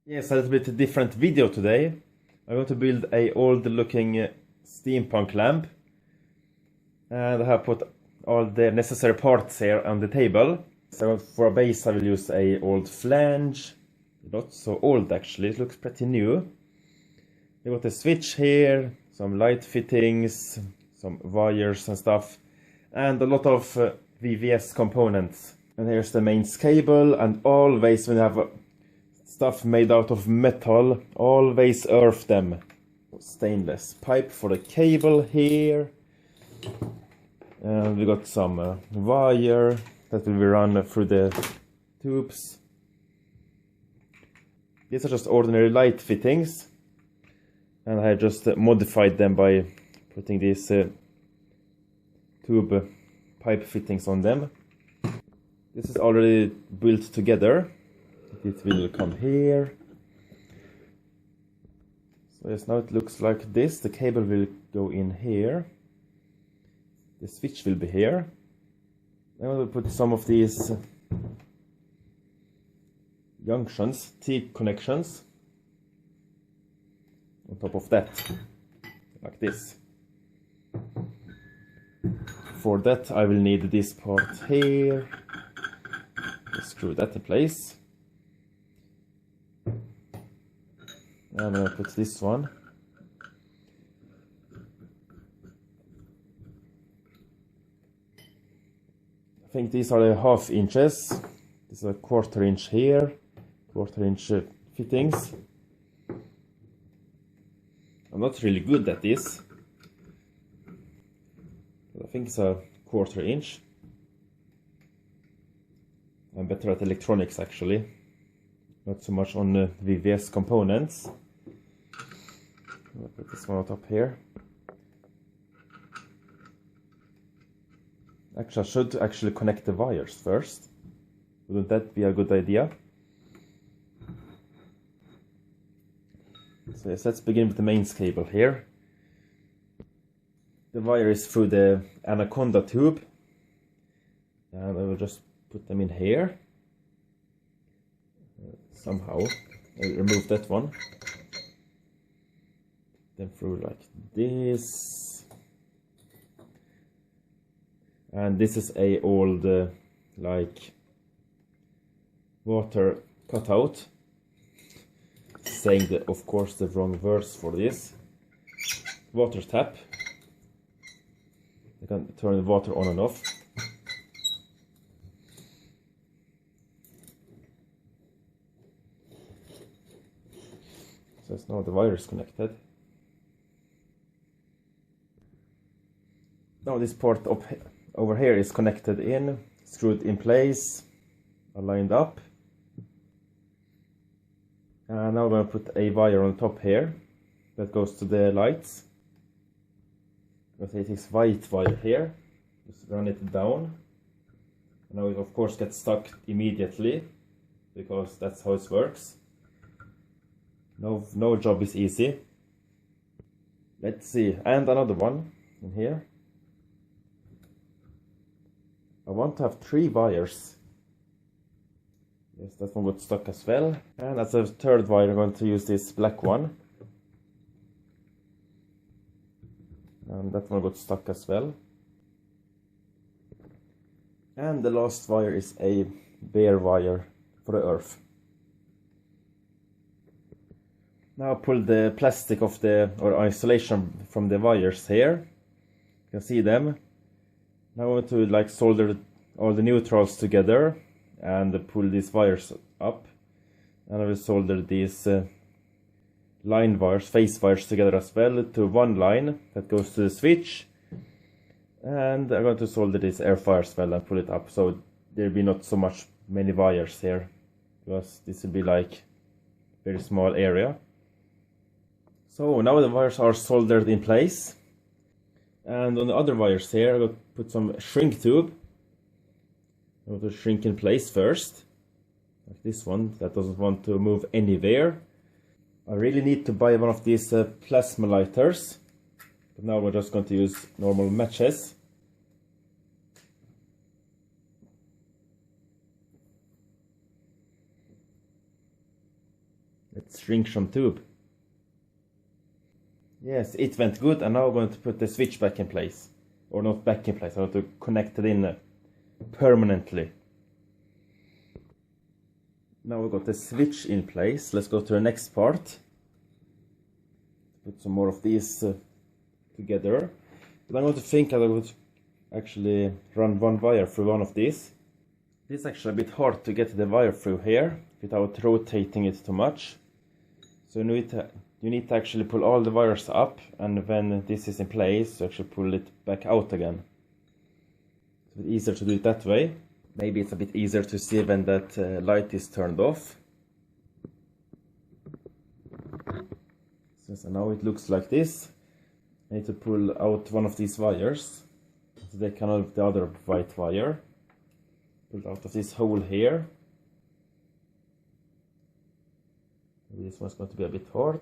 Yes, a little bit different video today. I'm going to build a old looking steampunk lamp. And I have put all the necessary parts here on the table. So for a base I will use a old flange. Not so old actually, it looks pretty new. We got a switch here, some light fittings, some wires and stuff. And a lot of VVS components. And here's the mains cable, and always when you have stuff made out of metal, always earth them. Stainless pipe for the cable here. And we got some wire that will be run through the tubes. These are just ordinary light fittings. And I just modified them by putting these tube pipe fittings on them. This is already built together. It will come here. So yes, now it looks like this. The cable will go in here. The switch will be here. Then we'll put some of these junctions, T connections, on top of that, like this. For that I will need this part here. Screw that in place. And I'm gonna put this one. I think these are the 1/2 inches. This is a 1/4 inch here, 1/4 inch fittings. I'm not really good at this, but I think it's a 1/4 inch. I'm better at electronics actually, not so much on VVS components. I'll put this one on top here. Actually, I should actually connect the wires first. Wouldn't that be a good idea? So yes, let's begin with the mains cable here. The wire is through the anaconda tube. And I will just put them in here. Somehow. I'll remove that one. Then through like this. And this is a old like water cutout. Saying of course the wrong words for this. Water tap. You can turn the water on and off. So it's now the wire is connected. Now this port up over here is connected in, screwed in place, aligned up. And now I'm going to put a wire on top here that goes to the lights. I'm going to take this white wire here, just run it down. And now it of course gets stuck immediately, because that's how it works. No job is easy. Let's see, and another one in here. I want to have 3 wires. Yes, that one got stuck as well. And as a third wire, I'm going to use this black one. And that one got stuck as well. And the last wire is a bare wire for the earth. Now pull the plastic of the, or isolation from the wires here. You can see them. Now I want to like solder all the neutrals together and pull these wires up. And I will solder these line wires, phase wires together as well to one line that goes to the switch. And I'm going to solder this air wire as well and pull it up, so there'll be not so many wires here, because this will be like very small area. So now the wires are soldered in place. And on the other wires here, I'm going to put some shrink tube. I'm going to shrink in place first. Like this one, that doesn't want to move anywhere. I really need to buy one of these plasma lighters. But now we're just going to use normal matches. shrink some tube. Yes, it went good, and now I'm going to put the switch back in place. Or not back in place, I have to connect it in permanently. Now we got the switch in place. Let's go to the next part. Put some more of these together. But I'm going to think I would actually run one wire through one of these. This is actually a bit hard to get the wire through here without rotating it too much. So you need to actually pull all the wires up, and when this is in place, you actually pull it back out again. It's a bit easier to do it that way. Maybe it's a bit easier to see when that light is turned off. So now it looks like this. I need to pull out one of these wires. So they come out of the other white wire. Pull it out of this hole here. Maybe this one's going to be a bit hard.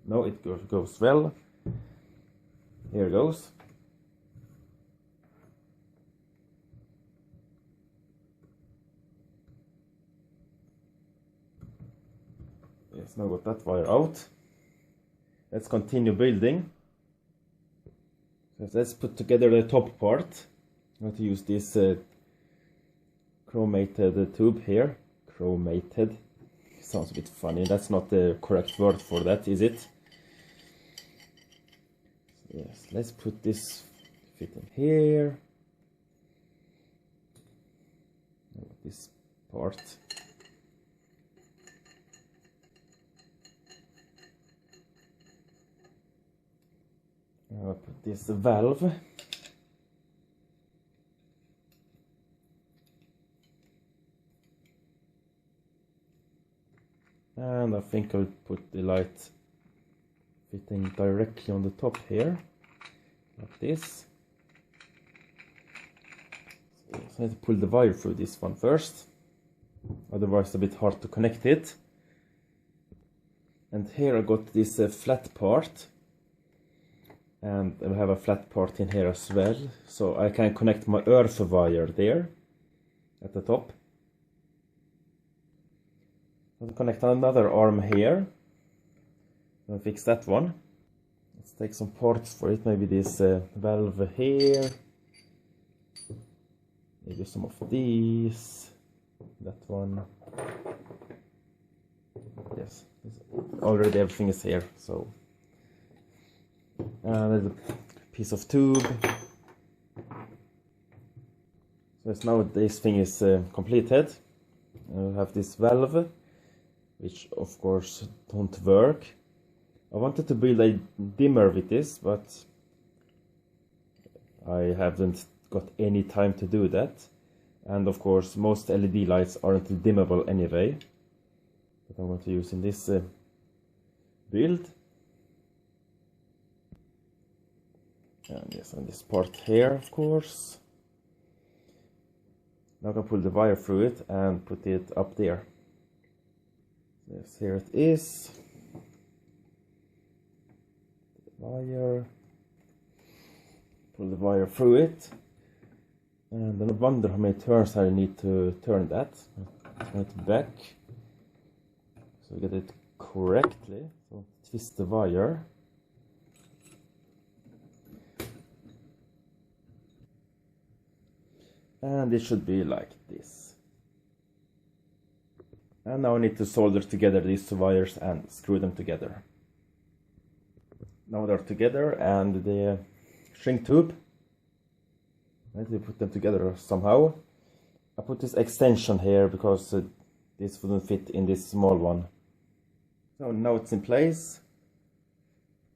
No, it goes well. Here it goes. Yes, now got that wire out. Let's continue building. So let's put together the top part. I'm going to use this chromated tube here. Chromated. Sounds a bit funny. That's not the correct word for that, is it? So yes, let's put this fit in here. This part. I'll put this valve. And I think I'll put the light fitting directly on the top here, like this. So I need to pull the wire through this one first, otherwise it's a bit hard to connect it. And here I got this flat part. And I have a flat part in here as well, so I can connect my earth wire there at the top. I'll connect another arm here. I'll fix that one. Let's take some parts for it. Maybe this valve here. Maybe some of these. That one. Yes, already everything is here, so. There's a piece of tube. So it's now this thing is completed. I'll have this valve, which of course don't work. I wanted to build a dimmer with this, but I haven't got any time to do that. And of course most LED lights aren't dimmable anyway. But I'm going to use in this build. And yes, and this part here, of course. Now I can pull the wire through it and put it up there. Yes, here it is. The wire. Pull the wire through it. And then I wonder how many turns I need to turn that. Turn it back. So I get it correctly. So twist the wire. And it should be like this. And now I need to solder together these two wires and screw them together. Now they're together, and the shrink tube. I need to put them together somehow. I put this extension here because this wouldn't fit in this small one. So now it's in place.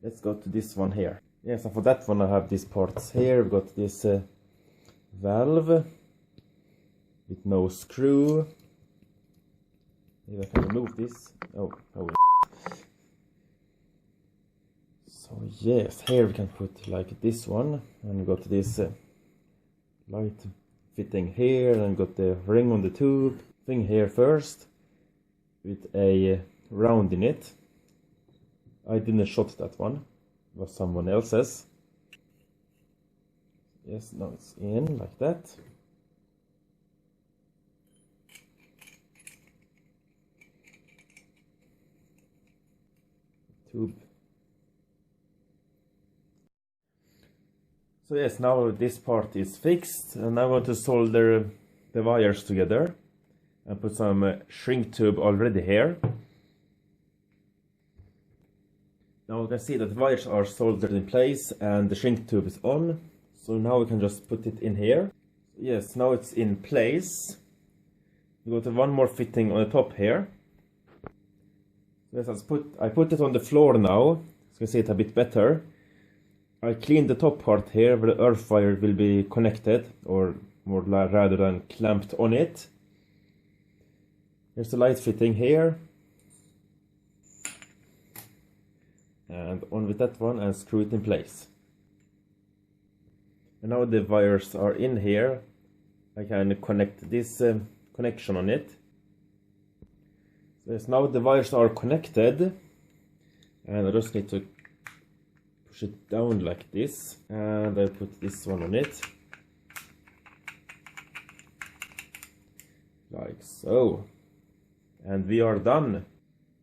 Let's go to this one here. Yes, and for that one I have these parts here. We've got this valve with no screw. Maybe I can remove this. Oh. So yes, here we can put like this one, and we got this light fitting here, and got the ring on the tube thing here first with a round in it. I didn't shot that one, it was someone else's. Yes, now it's in like that. tube. So yes, now this part is fixed, and I want to solder the wires together and put some shrink tube already here. Now we can see that the wires are soldered in place and the shrink tube is on. So now we can just put it in here. Yes, now it's in place. We go to one more fitting on the top here. Yes, I put it on the floor now, so you can see it a bit better. I cleaned the top part here where the earth wire will be connected, or more rather than clamped on it. Here's the light fitting here. And on with that one and screw it in place. And now the wires are in here. I can connect this connection on it. So yes, now the wires are connected, and I just need to push it down like this, and I put this one on it, like so, and we are done.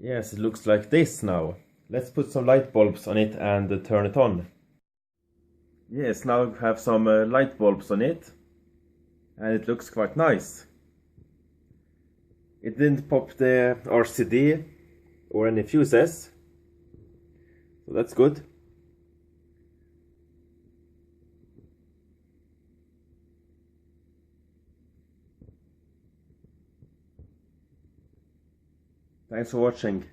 Yes, it looks like this now. Let's put some light bulbs on it and turn it on. Yes, now we have some light bulbs on it, and it looks quite nice. It didn't pop the RCD or any fuses, so that's good. Thanks for watching.